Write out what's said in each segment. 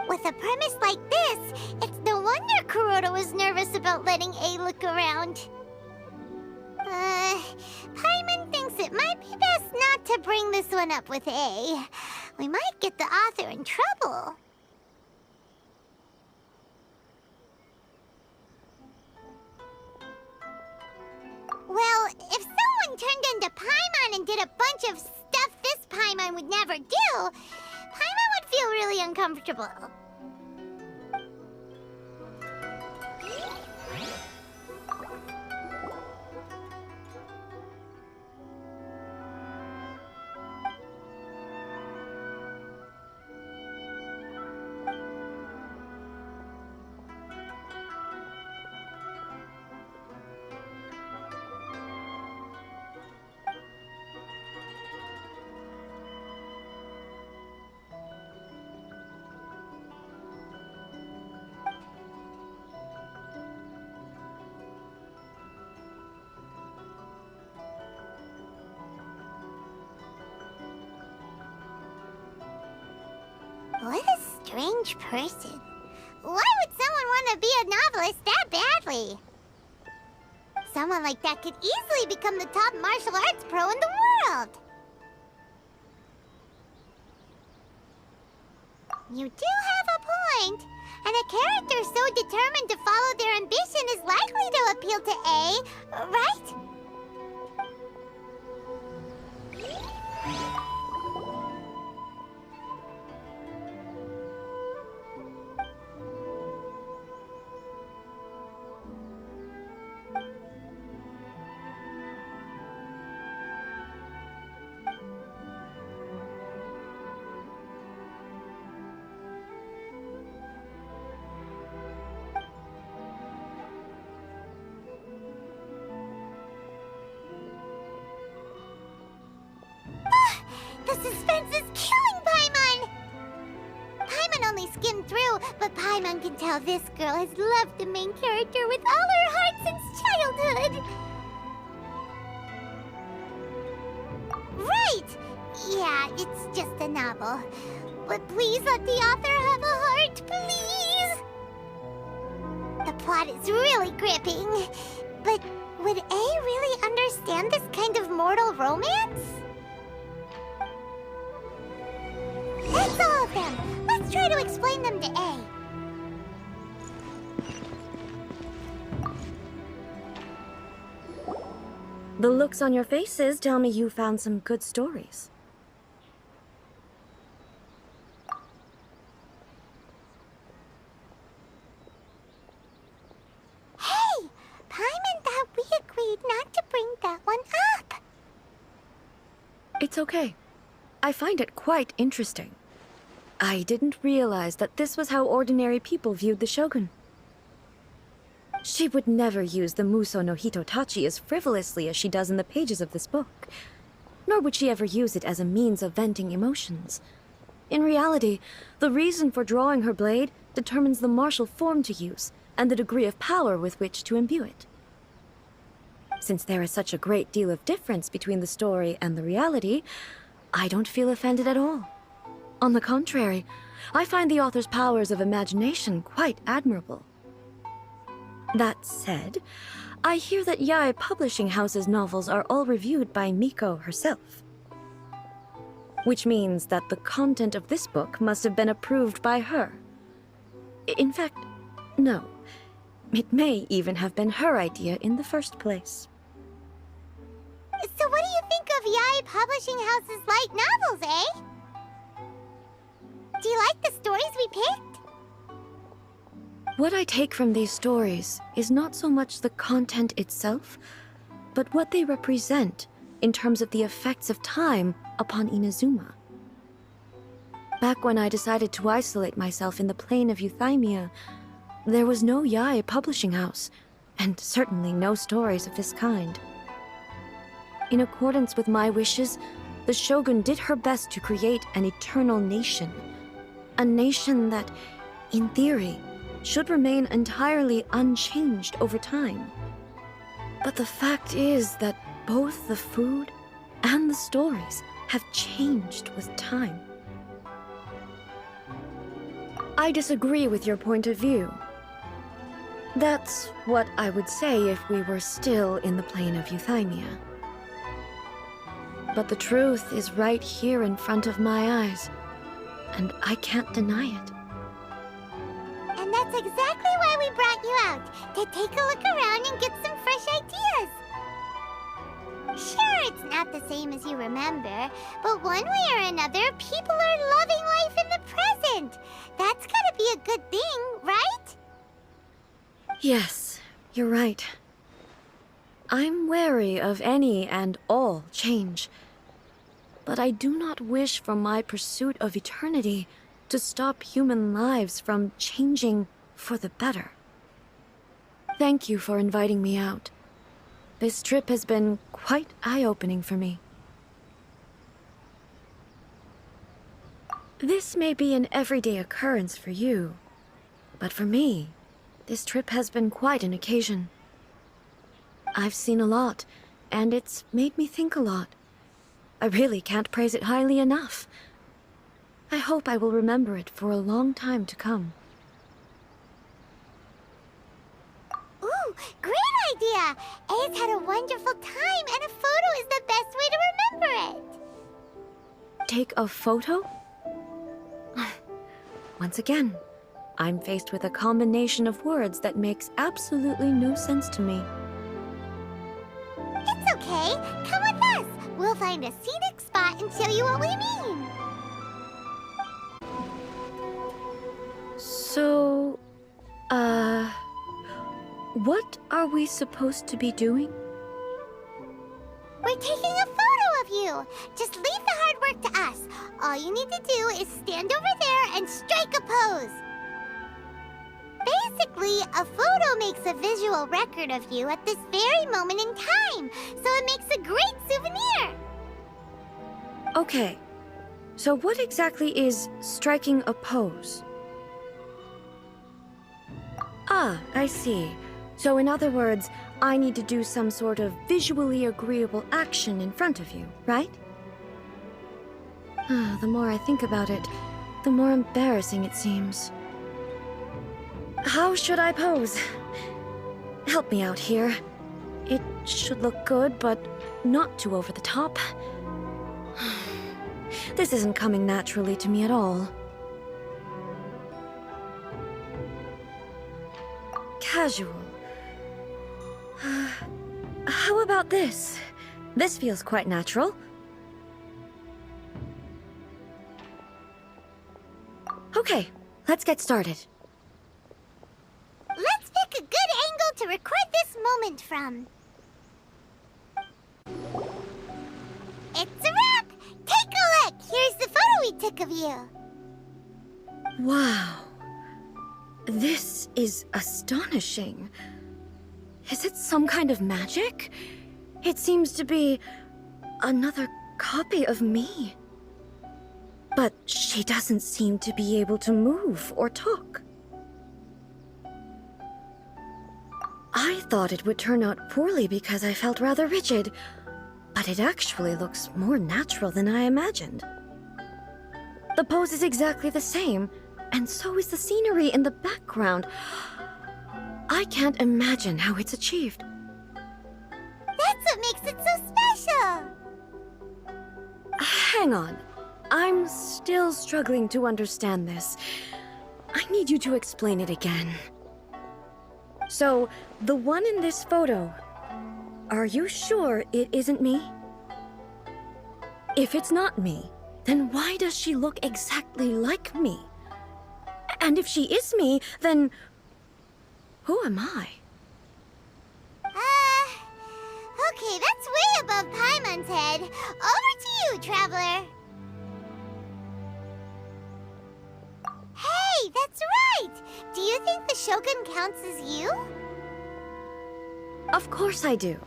With a premise like this, it's no wonder Kuroda was nervous about letting A look around. Paimon thinks it might be best not to bring this one up with A. We might get the author in trouble. Well, if someone turned into Paimon and did a bunch of stuff this Paimon would never do, Paimon would feel really uncomfortable. What a strange person. Why would someone want to be a novelist that badly? Someone like that could easily become the top martial arts pro in the world. You do have a point. And a character so determined to follow their ambition is likely to appeal to A, right? The suspense is killing Paimon! Paimon only skimmed through, but Paimon can tell this girl has loved the main character with all her heart since childhood. Right! Yeah, it's just a novel. But please let the author have a heart, please! The plot is really gripping. But would A really understand this kind of mortal romance? That's all of them! Let's try to explain them to A. The looks on your faces tell me you found some good stories. Hey! Paimon thought we agreed not to bring that one up. It's okay. I find it quite interesting. I didn't realize that this was how ordinary people viewed the Shogun. She would never use the Muso no Hitotachi as frivolously as she does in the pages of this book. Nor would she ever use it as a means of venting emotions. In reality, the reason for drawing her blade determines the martial form to use and the degree of power with which to imbue it. Since there is such a great deal of difference between the story and the reality, I don't feel offended at all. On the contrary, I find the author's powers of imagination quite admirable. That said, I hear that Yae Publishing House's novels are all reviewed by Miko herself. Which means that the content of this book must have been approved by her. In fact, no. It may even have been her idea in the first place. So what do you think of Yae Publishing House's light novels, eh? Do you like the stories we picked? What I take from these stories is not so much the content itself, but what they represent in terms of the effects of time upon Inazuma. Back when I decided to isolate myself in the plain of Euthymia, there was no Yae Publishing House, and certainly no stories of this kind. In accordance with my wishes, the Shogun did her best to create an eternal nation. A nation that, in theory, should remain entirely unchanged over time. But the fact is that both the food and the stories have changed with time. I disagree with your point of view. That's what I would say if we were still in the plane of euthymia. But the truth is right here in front of my eyes, and I can't deny it. And that's exactly why we brought you out, to take a look around and get some fresh ideas. Sure, it's not the same as you remember, but one way or another, people are loving life in the present. That's gotta be a good thing, right? Yes, you're right. I'm wary of any and all change. But I do not wish for my pursuit of eternity to stop human lives from changing for the better. Thank you for inviting me out. This trip has been quite eye-opening for me. This may be an everyday occurrence for you, but for me, this trip has been quite an occasion. I've seen a lot, and it's made me think a lot. I really can't praise it highly enough. I hope I will remember it for a long time to come. Ooh, great idea! A's had a wonderful time, and a photo is the best way to remember it. Take a photo? Once again, I'm faced with a combination of words that makes absolutely no sense to me. It's okay. Come with us. We'll find a scenic spot and show you what we mean. So, what are we supposed to be doing? We're taking a photo of you. Just leave the hard work to us. All you need to do is stand over there and strike a pose. Basically, a photo makes a visual record of you at this very moment in time, so it makes a great souvenir. Okay, so what exactly is striking a pose? Ah, I see. So in other words, I need to do some sort of visually agreeable action in front of you, right? The more I think about it, the more embarrassing it seems. How should I pose? Help me out here. It should look good, but not too over the top. This isn't coming naturally to me at all. Casual. How about this? This feels quite natural. Okay, let's get started. Let's pick a good angle to record this moment from. It's a wrap! Take a look! Here's the photo we took of you. Wow. This is astonishing. Is it some kind of magic? It seems to be another copy of me. But she doesn't seem to be able to move or talk. I thought it would turn out poorly because I felt rather rigid, but it actually looks more natural than I imagined. The pose is exactly the same, and so is the scenery in the background. I can't imagine how it's achieved. That's what makes it so special. Hang on. I'm still struggling to understand this. I need you to explain it again. So, the one in this photo, are you sure it isn't me? If it's not me, then why does she look exactly like me? And if she is me, then who am I? Okay, that's way above Paimon's head. Over to you, Traveler. Hey, that's right! Do you think the Shogun counts as you? Of course I do.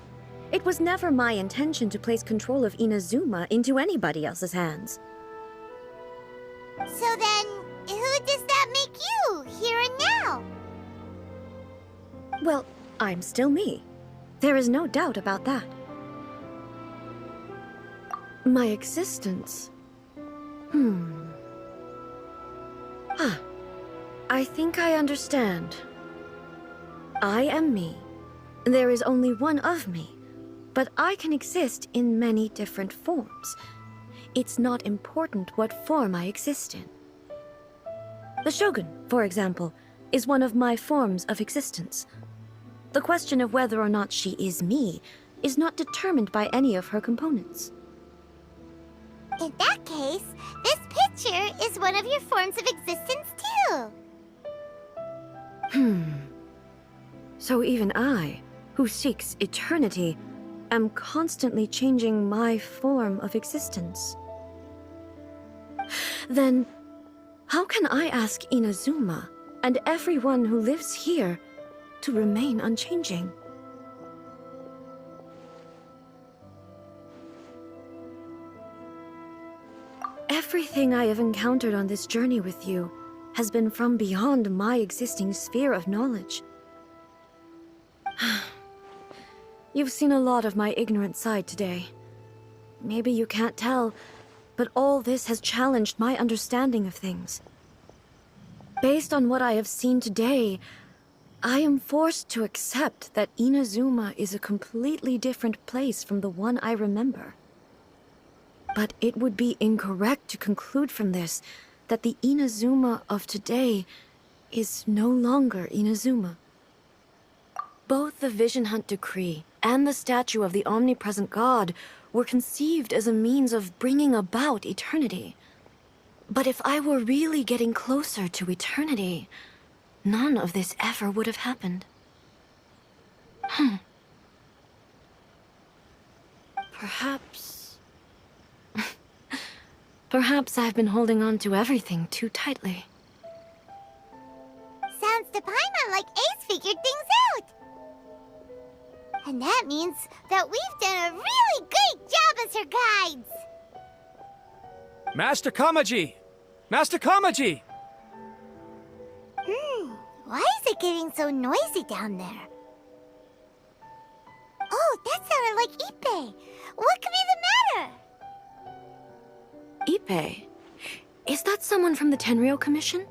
It was never my intention to place control of Inazuma into anybody else's hands. So then, who does that make you, here and now? Well, I'm still me. There is no doubt about that. My existence... I think I understand. I am me. There is only one of me, but I can exist in many different forms. It's not important what form I exist in. The Shogun, for example, is one of my forms of existence. The question of whether or not she is me is not determined by any of her components. In that case, this picture is one of your forms of existence too. So even I, who seeks eternity, am constantly changing my form of existence. Then, how can I ask Inazuma and everyone who lives here to remain unchanging? Everything I have encountered on this journey with you has been from beyond my existing sphere of knowledge. You've seen a lot of my ignorant side today. Maybe you can't tell, but all this has challenged my understanding of things. Based on what I have seen today, I am forced to accept that Inazuma is a completely different place from the one I remember. But it would be incorrect to conclude from this that the Inazuma of today is no longer Inazuma. Both the Vision Hunt Decree and the statue of the omnipresent god were conceived as a means of bringing about eternity. But if I were really getting closer to eternity, none of this ever would have happened. Perhaps... Perhaps I've been holding on to everything too tightly. Sounds to Paimon like Ace figured things out. And that means that we've done a really great job as her guides. Master Kamaji! Master Kamaji! Why is it getting so noisy down there? Oh, that sounded like Ippei. What could be the matter? Ippei? Is that someone from the Tenryou Commission?